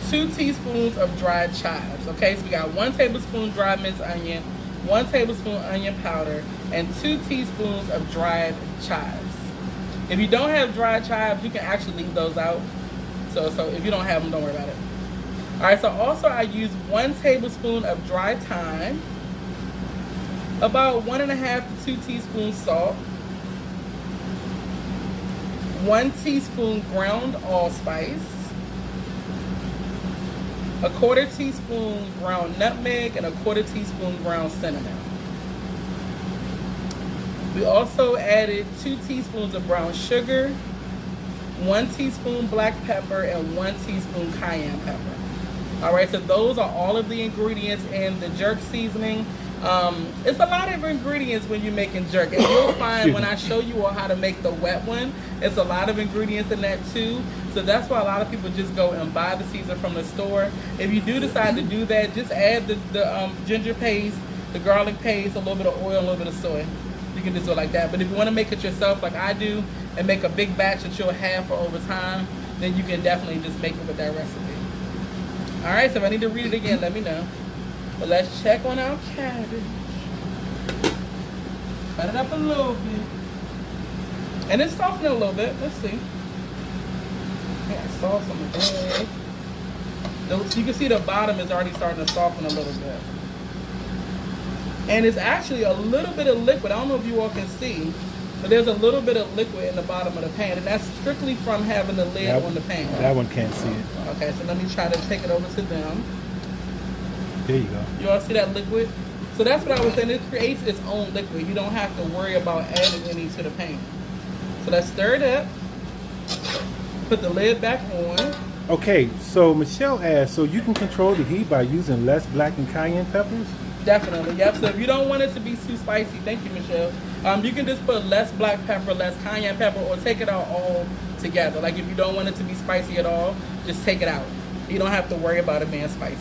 Speaker 2: 2 teaspoons of dried chives. Okay, so we got 1 tablespoon dried minced onion, 1 tablespoon onion powder, and 2 teaspoons of dried chives. If you don't have dried chives, you can actually leave those out. So if you don't have them, don't worry about it. All right, so also I use 1 tablespoon of dried thyme, about 1.5 to 2 teaspoons salt, 1 teaspoon ground allspice, 1/4 teaspoon ground nutmeg, and 1/4 teaspoon ground cinnamon. We also added 2 teaspoons of brown sugar, 1 teaspoon black pepper, and 1 teaspoon cayenne pepper. All right, so those are all of the ingredients in the jerk seasoning. It's a lot of ingredients when you're making jerk, and you'll find when I show you all how to make the wet one, it's a lot of ingredients in that too. So that's why a lot of people just go and buy the seasoning from the store. If you do decide to do that, just add the ginger paste, the garlic paste, a little bit of oil, a little bit of soy. You can just do it like that. But if you want to make it yourself like I do and make a big batch that you'll have for over time, then you can definitely just make it with that recipe. All right, so if I need to read it again, let me know. But let's check on our cabbage. Cut it up a little bit. And it's softening a little bit. Let's see. Yeah, sauce on the bag. So you can see the bottom is already starting to soften a little bit. And it's actually a little bit of liquid. I don't know if you all can see, but there's a little bit of liquid in the bottom of the pan. And that's strictly from having the lid on the pan.
Speaker 1: That one can't see it.
Speaker 2: Okay, so let me try to take it over to them.
Speaker 1: There you go.
Speaker 2: You all see that liquid? So that's what I was saying. It creates its own liquid. You don't have to worry about adding any to the pan. So let's stir it up. Put the lid back on.
Speaker 1: Okay, so Michelle asked, so you can control the heat by using less black and cayenne peppers?
Speaker 2: Definitely, yep. So if you don't want it to be too spicy, thank you, Michelle. You can just put less black pepper, less cayenne pepper, or take it out all together. Like if you don't want it to be spicy at all, just take it out. You don't have to worry about it being spicy.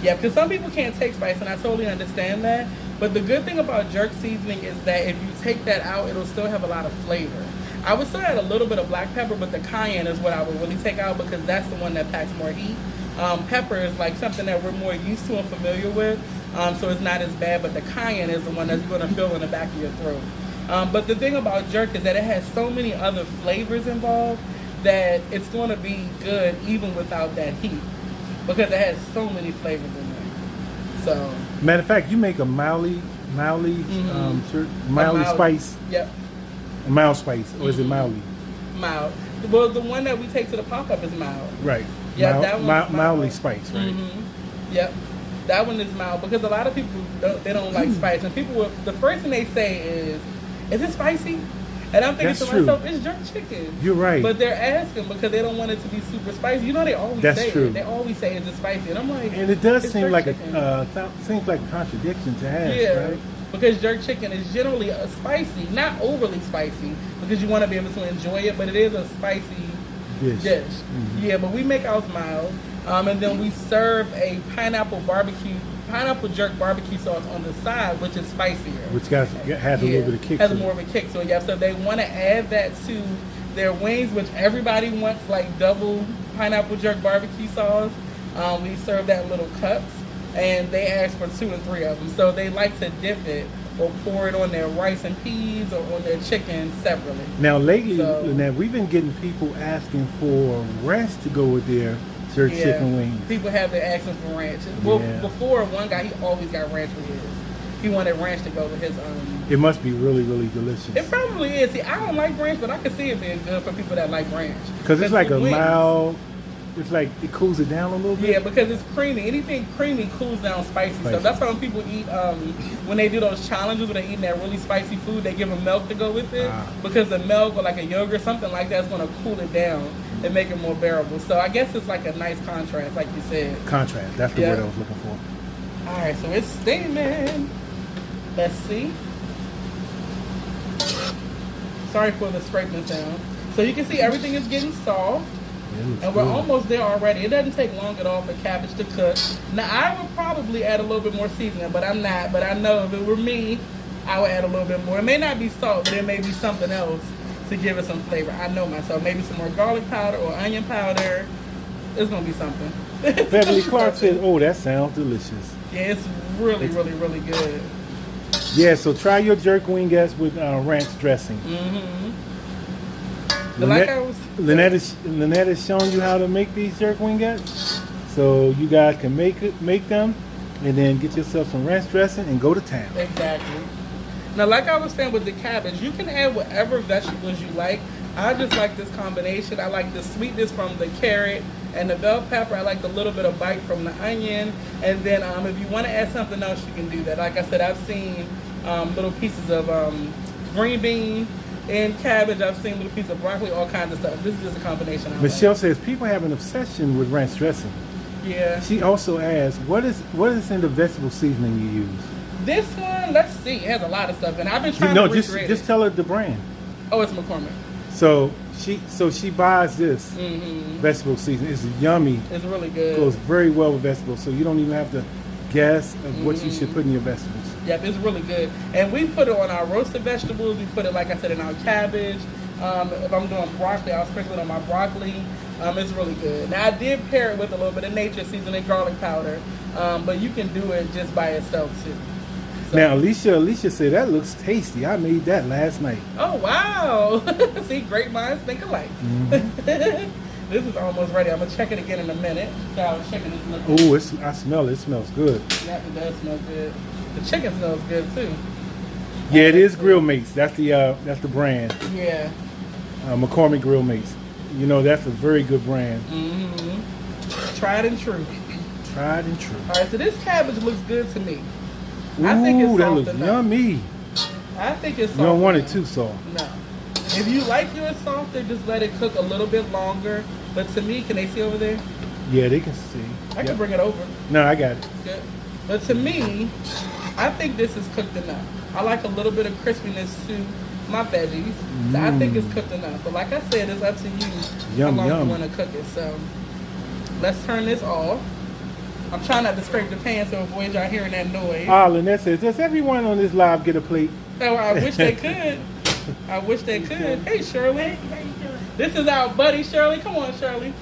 Speaker 2: Yeah, because some people can't take spice, and I totally understand that. But the good thing about jerk seasoning is that if you take that out, it'll still have a lot of flavor. I would still add a little bit of black pepper, but the cayenne is what I would really take out because that's the one that packs more heat. Pepper is like something that we're more used to and familiar with, so it's not as bad, but the cayenne is the one that's going to feel in the back of your throat. But the thing about jerk is that it has so many other flavors involved that it's going to be good even without that heat because it has so many flavors in there. So,
Speaker 1: matter of fact, you make a mildly spice.
Speaker 2: Yep.
Speaker 1: A mild spice, or is it mildly?
Speaker 2: Mild. Well, the one that we take to the pop-up is mild.
Speaker 1: Right.
Speaker 2: Yeah, that one's
Speaker 1: mildly spiced, right?
Speaker 2: Yep. That one is mild because a lot of people don't like spice, and people the first thing they say is it spicy? And I'm thinking to myself, it's jerk chicken.
Speaker 1: You're right.
Speaker 2: But they're asking because they don't want it to be super spicy. You know, they always say it. They always say it's spicy, and I'm like,
Speaker 1: and it does seem like seems like a contradiction to have, right?
Speaker 2: Because jerk chicken is generally spicy, not overly spicy, because you want to be able to enjoy it, but it is a spicy dish. Yeah, but we make ours mild, and then we serve a pineapple jerk barbecue sauce on the side, which is spicier.
Speaker 1: Which has a little bit of kick.
Speaker 2: Has more of a kick. So so they want to add that to their wings, which everybody wants, like double pineapple jerk barbecue sauce. We serve that in little cups, and they ask for 2 and 3 of them. So they like to dip it or pour it on their rice and peas or on their chicken separately.
Speaker 1: Now lately, Lynnette, we've been getting people asking for ranch to go with their jerk chicken wings.
Speaker 2: People have been asking for ranch. Well, before, one guy, he always got ranch with his. He wanted ranch to go with his.
Speaker 1: It must be really, really delicious.
Speaker 2: It probably is. See, I don't like ranch, but I can see it being good for people that like ranch.
Speaker 1: Because it's like a mild. It's like it cools it down a little bit.
Speaker 2: Yeah, because it's creamy. Anything creamy cools down spicy stuff. That's why when people eat, when they do those challenges where they're eating that really spicy food, they give them milk to go with it. Because the milk or like a yogurt, something like that, is going to cool it down and make it more bearable. So I guess it's like a nice contrast, like you said.
Speaker 1: Contrast. That's the word I was looking for.
Speaker 2: All right, so it's steaming. Let's see. Sorry for the scraping sound. So you can see everything is getting soft. And we're almost there already. It doesn't take long at all for cabbage to cook. Now, I would probably add a little bit more seasoning, but I'm not. But I know if it were me, I would add a little bit more. It may not be salt, but it may be something else to give it some flavor. I know myself. Maybe some more garlic powder or onion powder. It's going to be something.
Speaker 1: Beverly Clark says, oh, that sounds delicious.
Speaker 2: Yeah, it's really, really, really good.
Speaker 1: Yeah, so try your jerk wingettes with ranch dressing. Lynnette is showing you how to make these jerk wingettes, so you guys can make them, and then get yourself some ranch dressing and go to town.
Speaker 2: Exactly. Now, like I was saying with the cabbage, you can add whatever vegetables you like. I just like this combination. I like the sweetness from the carrot and the bell pepper. I like the little bit of bite from the onion, and then if you want to add something else, you can do that. Like I said, I've seen little pieces of green bean and cabbage. I've seen little pieces of broccoli, all kinds of stuff. This is just a combination.
Speaker 1: Michelle says people have an obsession with ranch dressing.
Speaker 2: Yeah.
Speaker 1: She also asks, what is in the vegetable seasoning you use?
Speaker 2: This one, let's see. It has a lot of stuff, and I've been trying to recreate
Speaker 1: just tell her the brand.
Speaker 2: Oh, it's McCormick.
Speaker 1: So she buys this vegetable seasoning. It's yummy.
Speaker 2: It's really good.
Speaker 1: It goes very well with vegetables, so you don't even have to guess of what you should put in your vegetables.
Speaker 2: Yep, it's really good. And we put it on our roasted vegetables. We put it, like I said, in our cabbage. If I'm doing broccoli, I'll sprinkle it on my broccoli. It's really good. Now, I did pair it with a little bit of nature seasoning, garlic powder. But you can do it just by itself, too. So.
Speaker 1: Now, Alicia said, that looks tasty. I made that last night.
Speaker 2: Oh, wow. See, great minds think alike. This is almost ready. I'm going to check it again in a minute. So I was checking this.
Speaker 1: Oh, I smell it. It smells good.
Speaker 2: Yeah, it does smell good. The chicken smells good, too.
Speaker 1: Yeah, it is Grill Mates. That's the brand.
Speaker 2: Yeah.
Speaker 1: McCormick Grill Mates. You know, that's a very good brand.
Speaker 2: Tried and true.
Speaker 1: Tried and true.
Speaker 2: All right, so this cabbage looks good to me.
Speaker 1: Ooh,
Speaker 2: I think it's soft
Speaker 1: that looks
Speaker 2: enough.
Speaker 1: yummy.
Speaker 2: I think it's soft.
Speaker 1: You don't want
Speaker 2: enough.
Speaker 1: it too soft.
Speaker 2: No. If you like yours softer, just let it cook a little bit longer. But to me, can they see over there?
Speaker 1: Yeah, they can see.
Speaker 2: I can bring it over.
Speaker 1: No, I got it.
Speaker 2: Good. But to me, I think this is cooked enough. I like a little bit of crispiness to my veggies. So I think it's cooked enough. But like I said, it's up to you how long you want to cook it. So let's turn this off. I'm trying not to scrape the pan to avoid y'all hearing that noise.
Speaker 1: Lynnette says, does everyone on this live get a plate?
Speaker 2: So I wish they could. I wish they could. Hey, Shirley. Hey, how you doing? This is our buddy, Shirley. Come on, Shirley.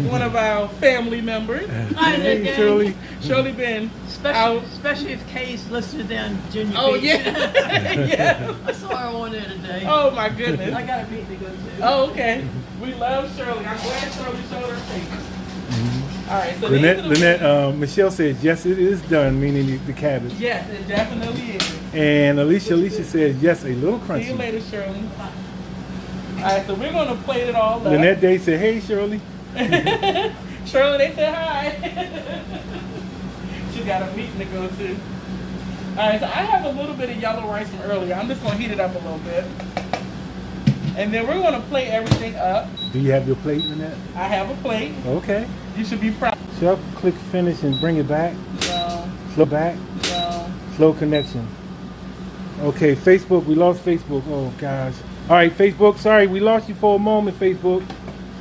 Speaker 2: one of our family members.
Speaker 1: Hey, Shirley.
Speaker 2: Shirley been out.
Speaker 3: Especially if Kay's listed down Junior
Speaker 2: Oh,
Speaker 3: Beach.
Speaker 2: yeah. Yeah.
Speaker 3: I saw her on there today.
Speaker 2: Oh, my goodness.
Speaker 3: I got a meeting to go to.
Speaker 2: Oh, okay. We love Shirley. I'm glad Shirley showed her face. All right, so
Speaker 1: Lynnette, Michelle says, yes, it is done, meaning the cabbage.
Speaker 2: yes, it definitely is.
Speaker 1: And Alicia says, yes, a little crunchy.
Speaker 2: See you later, Shirley. All right, so we're going to plate it all up.
Speaker 1: Lynnette Day said, hey, Shirley.
Speaker 2: Shirley, they said hi. She's got a meeting to go to. All right, so I have a little bit of yellow rice from earlier. I'm just going to heat it up a little bit. And then we're going to plate everything up.
Speaker 1: Do you have your plate, Lynnette?
Speaker 2: I have a plate.
Speaker 1: Okay.
Speaker 2: You should be proud.
Speaker 1: Shall I click finish and bring it back?
Speaker 2: No,
Speaker 1: Slow back?
Speaker 2: no.
Speaker 1: Slow connection. Okay, Facebook. We lost Facebook. Oh, gosh. All right, Facebook. Sorry, we lost you for a moment, Facebook.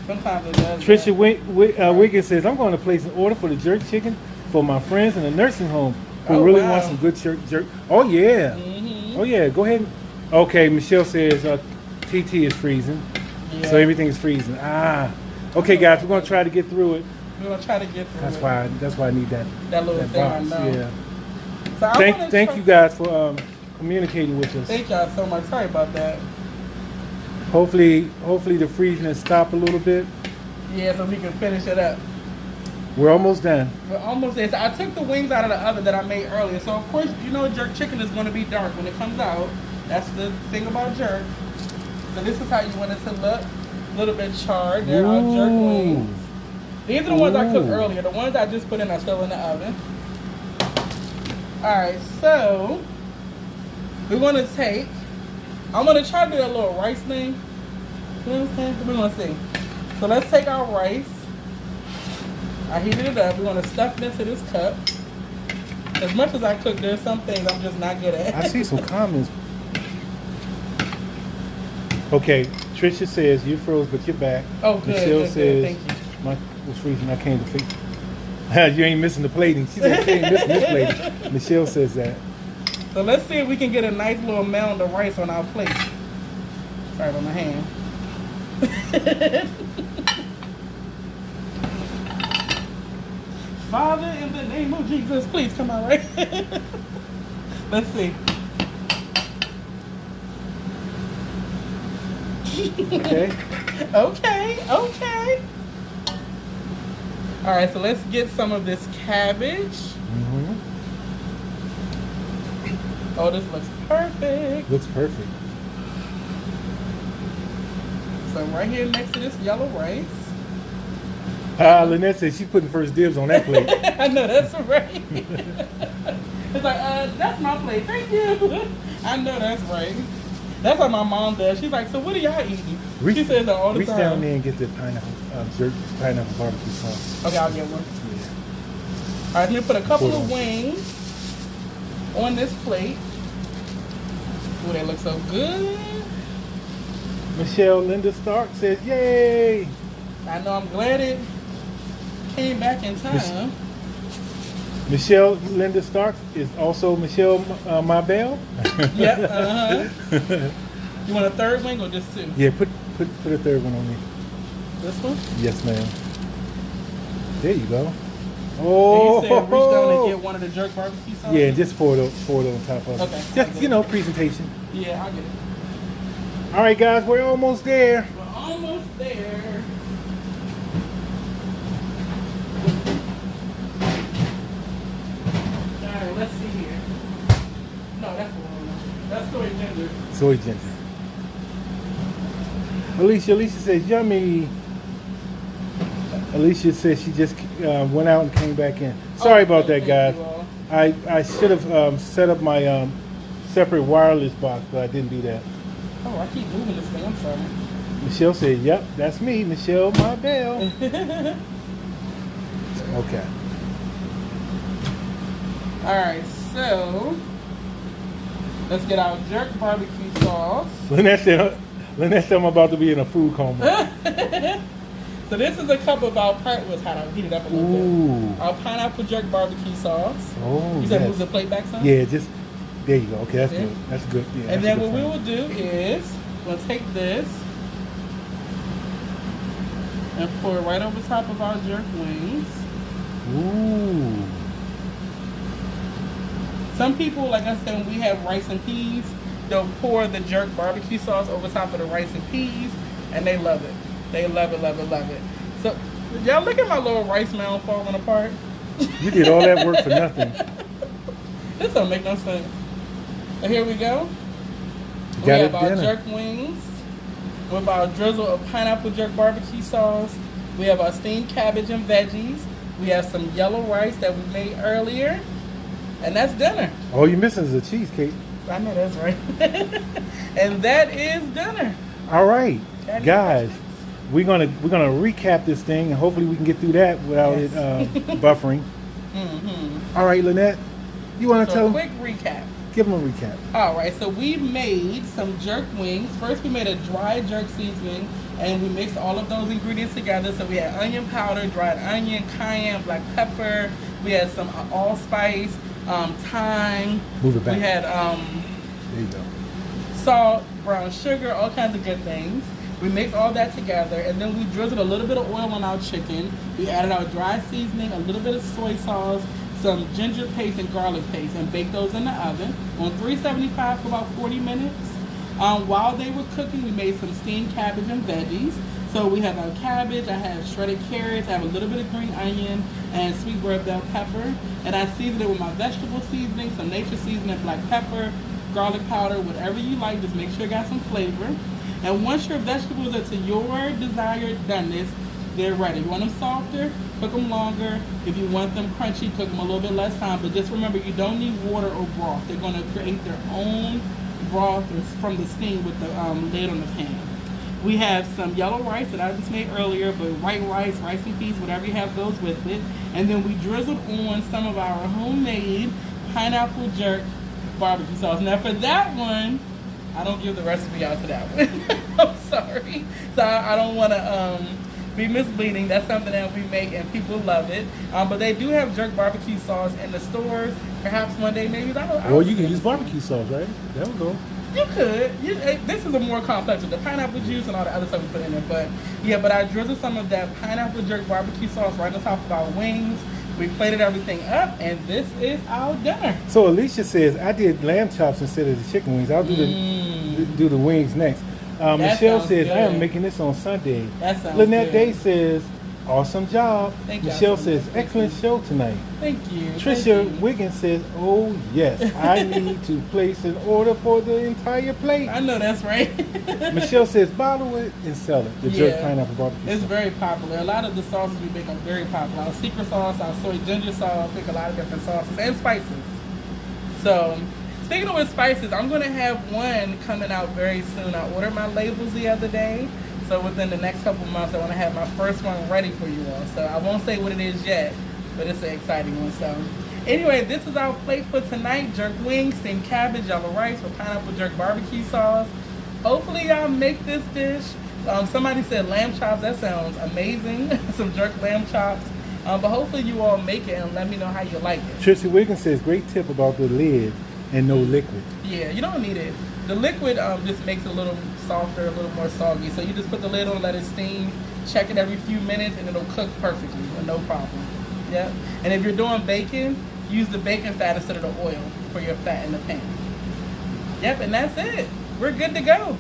Speaker 2: Sometimes it does.
Speaker 1: Trisha Wiggins says, I'm going to place an order for the jerk chicken for my friends in a nursing home who
Speaker 2: Oh,
Speaker 1: really
Speaker 2: wow.
Speaker 1: want some good jerk. Oh, yeah.
Speaker 2: Mm-hmm.
Speaker 1: Oh, yeah. Go ahead. Okay, Michelle says TT is freezing.
Speaker 2: Yeah.
Speaker 1: So everything is freezing. Okay, guys, we're going to try to get through it.
Speaker 2: We're going to try to get through
Speaker 1: That's
Speaker 2: it.
Speaker 1: why I need that
Speaker 2: That little thing
Speaker 1: box.
Speaker 2: I know.
Speaker 1: Yeah.
Speaker 2: So I wanna
Speaker 1: Thank
Speaker 2: try-
Speaker 1: you guys for communicating with us.
Speaker 2: Thank y'all so much. Sorry about that.
Speaker 1: Hopefully the freezing has stopped a little bit.
Speaker 2: Yeah, so we can finish it up.
Speaker 1: We're almost done.
Speaker 2: We're almost there. So I took the wings out of the oven that I made earlier. So of course, you know jerk chicken is going to be dark when it comes out. That's the thing about jerk. So this is how you want it to look. A little bit charred. They're our jerk wings. These are the ones I cooked
Speaker 1: Ooh.
Speaker 2: earlier. The ones I just put in are still in the oven. Alright, so we're going to take, I'm going to try to do a little rice thing. You know what I'm saying? We're going to see. So let's take our rice. I heated it up. We're going to stuff it into this cup. As much as I cook, there's some things I'm just not good at.
Speaker 1: I see some comments. Okay, Trisha says you froze, but you're back.
Speaker 2: Oh, good.
Speaker 1: Michelle
Speaker 2: Good,
Speaker 1: says
Speaker 2: thank you.
Speaker 1: my was freezing. I came to fix. You ain't missing the plating. She said you ain't missing this plating. Michelle says that.
Speaker 2: So let's see if we can get a nice little mound of rice on our plate. Sorry about my hand. Father, in the name of Jesus, please come out, right? Let's see.
Speaker 1: Okay.
Speaker 2: Okay. All right, so let's get some of this cabbage.
Speaker 1: Mm-hmm.
Speaker 2: Oh, this looks perfect.
Speaker 1: Looks perfect.
Speaker 2: So right here next to this yellow rice.
Speaker 1: Lynnette says she's putting first dibs on that plate.
Speaker 2: I know, that's right. It's like, that's my plate, thank you. I know that's right. That's what my mom does. She's like, so what are y'all eating? She says that all the
Speaker 1: reach
Speaker 2: time.
Speaker 1: down there and get the pineapple pineapple barbecue sauce.
Speaker 2: Okay, I'll get one.
Speaker 1: Yeah.
Speaker 2: All right, let me put a couple
Speaker 1: Hold
Speaker 2: of
Speaker 1: on.
Speaker 2: wings on this plate. Ooh, they look so good.
Speaker 1: Michelle Linda Stark says, yay!
Speaker 2: I know, I'm glad it came back in time.
Speaker 1: Michelle Linda Stark is also Michelle Mabel.
Speaker 2: Yep, uh-huh. You want a third wing or just two?
Speaker 1: Yeah, put a third one on me.
Speaker 2: This one?
Speaker 1: Yes, ma'am. There you go.
Speaker 2: And
Speaker 1: Oh,
Speaker 2: you said reach down and get one of the jerk barbecue sauce?
Speaker 1: yeah, just pour it on top of it.
Speaker 2: Okay, I'll
Speaker 1: Just,
Speaker 2: get it.
Speaker 1: presentation.
Speaker 2: Yeah, I'll get it.
Speaker 1: All right, guys, we're almost there.
Speaker 2: We're almost there. Alright, let's see here. No, that's the wrong one. That's soy ginger.
Speaker 1: Soy ginger. Alicia says, yummy. Alicia says she just went out and came back in. Sorry about that,
Speaker 2: Thank
Speaker 1: guys.
Speaker 2: you all.
Speaker 1: I should have set up my separate wireless box, but I didn't do that.
Speaker 2: Oh, I keep moving this thing. I'm sorry.
Speaker 1: Michelle said, yep, that's me, Michelle Mabel. Okay.
Speaker 2: Alright, so let's get our jerk barbecue sauce.
Speaker 1: Lynnette said I'm about to be in a food coma.
Speaker 2: So this is a cup of our pineapple. How to heat it up a little
Speaker 1: Ooh.
Speaker 2: bit. Our pineapple jerk barbecue sauce.
Speaker 1: Oh,
Speaker 2: You said
Speaker 1: yes.
Speaker 2: move the plate back some?
Speaker 1: Yeah, just, there you go. Okay, that's
Speaker 2: Yeah.
Speaker 1: good. That's good. Yeah,
Speaker 2: And
Speaker 1: that's
Speaker 2: then
Speaker 1: a
Speaker 2: what
Speaker 1: good
Speaker 2: we
Speaker 1: sign.
Speaker 2: will do is we'll take this and pour it right over top of our jerk wings.
Speaker 1: Ooh.
Speaker 2: Some people, like I said, when we have rice and peas, they'll pour the jerk barbecue sauce over top of the rice and peas, and they love it. They love it, love it, love it. So, y'all look at my little rice mound falling apart.
Speaker 1: You did all that work for nothing.
Speaker 2: This don't make no sense. So here we go.
Speaker 1: You
Speaker 2: We
Speaker 1: got
Speaker 2: have
Speaker 1: it
Speaker 2: our
Speaker 1: dinner.
Speaker 2: jerk wings with our drizzle of pineapple jerk barbecue sauce. We have our steamed cabbage and veggies. We have some yellow rice that we made earlier. And that's dinner.
Speaker 1: All you're missing is a cheesecake.
Speaker 2: I know that's right. And that is dinner.
Speaker 1: All right,
Speaker 2: Any
Speaker 1: guys,
Speaker 2: questions?
Speaker 1: we're gonna recap this thing, and hopefully we can get through that without
Speaker 2: Yes.
Speaker 1: it buffering. All right, Lynnette, you want to
Speaker 2: So
Speaker 1: tell them?
Speaker 2: quick recap.
Speaker 1: Give them a recap.
Speaker 2: All right, so we made some jerk wings. First, we made a dry jerk seasoning, and we mixed all of those ingredients together. So we had onion powder, dried onion, cayenne, black pepper. We had some allspice, thyme.
Speaker 1: Move it back.
Speaker 2: We had
Speaker 1: There you go.
Speaker 2: salt, brown sugar, all kinds of good things. We mixed all that together, and then we drizzled a little bit of oil on our chicken. We added our dry seasoning, a little bit of soy sauce, some ginger paste and garlic paste, and baked those in the oven on 375 for about 40 minutes. While they were cooking, we made some steamed cabbage and veggies. So we have our cabbage, I have shredded carrots, I have a little bit of green onion, and sweet red bell pepper. And I seasoned it with my vegetable seasoning, some nature seasoning, black pepper, garlic powder, whatever you like, just make sure it got some flavor. And once your vegetables are to your desired doneness, they're ready. You want them softer, cook them longer. If you want them crunchy, cook them a little bit less time. But just remember, you don't need water or broth. They're going to create their own broth from the steam with the lid on the pan. We have some yellow rice that I just made earlier, but white rice, rice and peas, whatever you have goes with it. And then we drizzled on some of our homemade pineapple jerk barbecue sauce. Now for that one, I don't give the recipe out to that one. I'm sorry. So I don't want to be misleading. That's something that we make and people love it. But they do have jerk barbecue sauce in the stores. Perhaps one day, maybe.
Speaker 1: Or you can use barbecue sauce, right? There we go.
Speaker 2: You could. This is a more complex with the pineapple juice and all the other stuff we put in it. But yeah, but I drizzled some of that pineapple jerk barbecue sauce right on top of our wings. We plated everything up, and this is our dinner.
Speaker 1: So Alicia says, I did lamb chops instead of the chicken wings. I'll do the wings next. Michelle
Speaker 2: sounds
Speaker 1: says, I am
Speaker 2: good.
Speaker 1: making this on Sunday.
Speaker 2: That sounds
Speaker 1: Lynnette
Speaker 2: good.
Speaker 1: Day says, awesome job.
Speaker 2: Thank y'all
Speaker 1: Michelle
Speaker 2: so
Speaker 1: says,
Speaker 2: much.
Speaker 1: excellent show tonight.
Speaker 2: Thank you.
Speaker 1: Trisha
Speaker 2: Thank you.
Speaker 1: Wiggins says, oh yes, I need to place an order for the entire plate.
Speaker 2: I know that's right.
Speaker 1: Michelle says, bottle it and sell it. The jerk pineapple barbecue
Speaker 2: It's
Speaker 1: sauce.
Speaker 2: very popular. A lot of the sauces we make are very popular. Our secret sauce, our soy ginger sauce, we make a lot of different sauces and spices. So, speaking of with spices, I'm going to have one coming out very soon. I ordered my labels the other day. So within the next couple months, I want to have my first one ready for you all. So I won't say what it is yet, but it's an exciting one. So anyway, this is our plate for tonight. Jerk wings, steamed cabbage, yellow rice with pineapple jerk barbecue sauce. Hopefully y'all make this dish. Somebody said lamb chops. That sounds amazing. Some jerk lamb chops. But hopefully you all make it and let me know how you like it.
Speaker 1: Trisha Wiggins says, great tip about the lid and no liquid.
Speaker 2: Yeah, you don't need it. The liquid just makes it a little softer, a little more soggy. So you just put the lid on, let it steam, check it every few minutes, and it'll cook perfectly with no problem. Yeah. And if you're doing bacon, use the bacon fat instead of the oil for your fat in the pan. Yep, and that's it. We're good to go.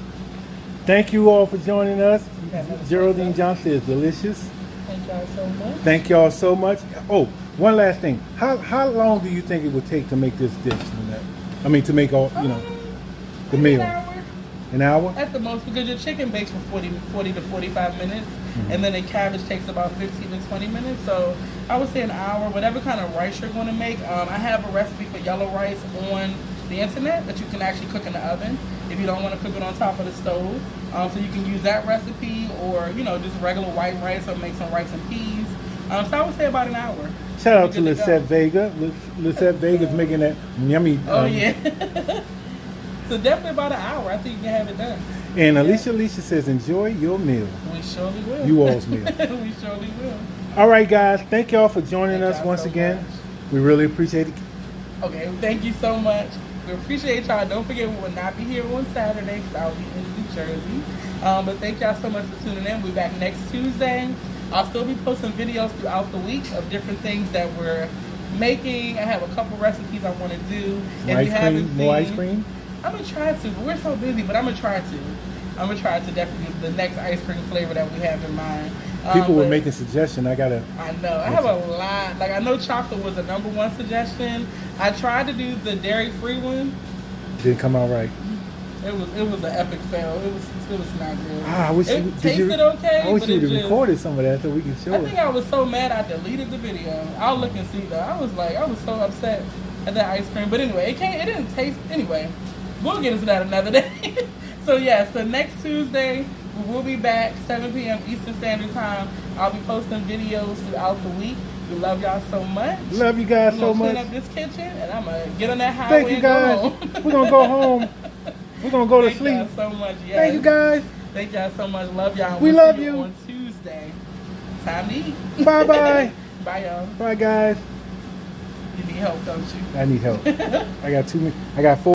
Speaker 1: Thank you all for joining us.
Speaker 2: Yeah, that was
Speaker 1: Geraldine
Speaker 2: awesome.
Speaker 1: Johnson is delicious.
Speaker 2: Thank y'all so much.
Speaker 1: Thank y'all so much. Oh, one last thing. How long do you think it would take to make this dish, Lynnette? I mean, to make all, the
Speaker 2: Maybe
Speaker 1: meal.
Speaker 2: An hour
Speaker 1: An hour?
Speaker 2: at the most, because your chicken bakes for 40 to 45 minutes, and then the cabbage takes about 15 to 20 minutes. So I would say an hour, whatever kind of rice you're going to make. I have a recipe for yellow rice on the internet that you can actually cook in the oven if you don't want to cook it on top of the stove. So you can use that recipe, or just regular white rice, or make some rice and peas. So I would say about an hour.
Speaker 1: Shout out to
Speaker 2: Good to go.
Speaker 1: Lisette Vega. Lisette Vega's making that yummy.
Speaker 2: Oh yeah. So definitely about an hour. I think you can have it done.
Speaker 1: And Alicia says, enjoy your meal.
Speaker 2: We surely will.
Speaker 1: You all's meal.
Speaker 2: We surely will.
Speaker 1: All right, guys. Thank y'all for joining
Speaker 2: Thank
Speaker 1: us
Speaker 2: y'all
Speaker 1: once
Speaker 2: so
Speaker 1: again.
Speaker 2: much.
Speaker 1: We really appreciate it.
Speaker 2: Okay, thank you so much. We appreciate y'all. Don't forget we will not be here on Saturday because I'll be in Jersey. But thank y'all so much for tuning in. We'll be back next Tuesday. I'll still be posting videos throughout the week of different things that we're making. I have a couple recipes I want to do.
Speaker 1: More ice cream? More ice cream?
Speaker 2: I'm going to try to, but we're so busy, but I'm going to try to. I'm going to try to definitely do the next ice cream flavor that we have in mind.
Speaker 1: People were making suggestions. I know. I
Speaker 2: have a lot. Like, I know chocolate was the #1 suggestion. I tried to do the dairy-free one.
Speaker 1: Didn't come out right.
Speaker 2: It was an epic fail. It was not good.
Speaker 1: I wish
Speaker 2: it tasted okay.
Speaker 1: I wish
Speaker 2: but
Speaker 1: you would have
Speaker 2: just
Speaker 1: recorded some of that so we can show it.
Speaker 2: I think I was so mad I deleted the video. I'll look and see though. I was so upset at that ice cream. But anyway, it didn't taste. Anyway, we'll get into that another day. So next Tuesday we will be back 7 p.m. Eastern Standard Time. I'll be posting videos throughout the week. We love y'all so much.
Speaker 1: Love you guys so much.
Speaker 2: I'm gonna clean up this kitchen and I'm gonna get on that highway.
Speaker 1: Thank you guys. We're gonna go home. We're gonna go to sleep.
Speaker 2: Thank y'all so much. Yes.
Speaker 1: Thank you guys.
Speaker 2: Thank y'all so much. Love y'all.
Speaker 1: We love you.
Speaker 2: On Tuesday. Time to eat.
Speaker 1: Bye bye.
Speaker 2: Bye y'all.
Speaker 1: Bye guys.
Speaker 2: You need help, don't you?
Speaker 1: I need help. I got 4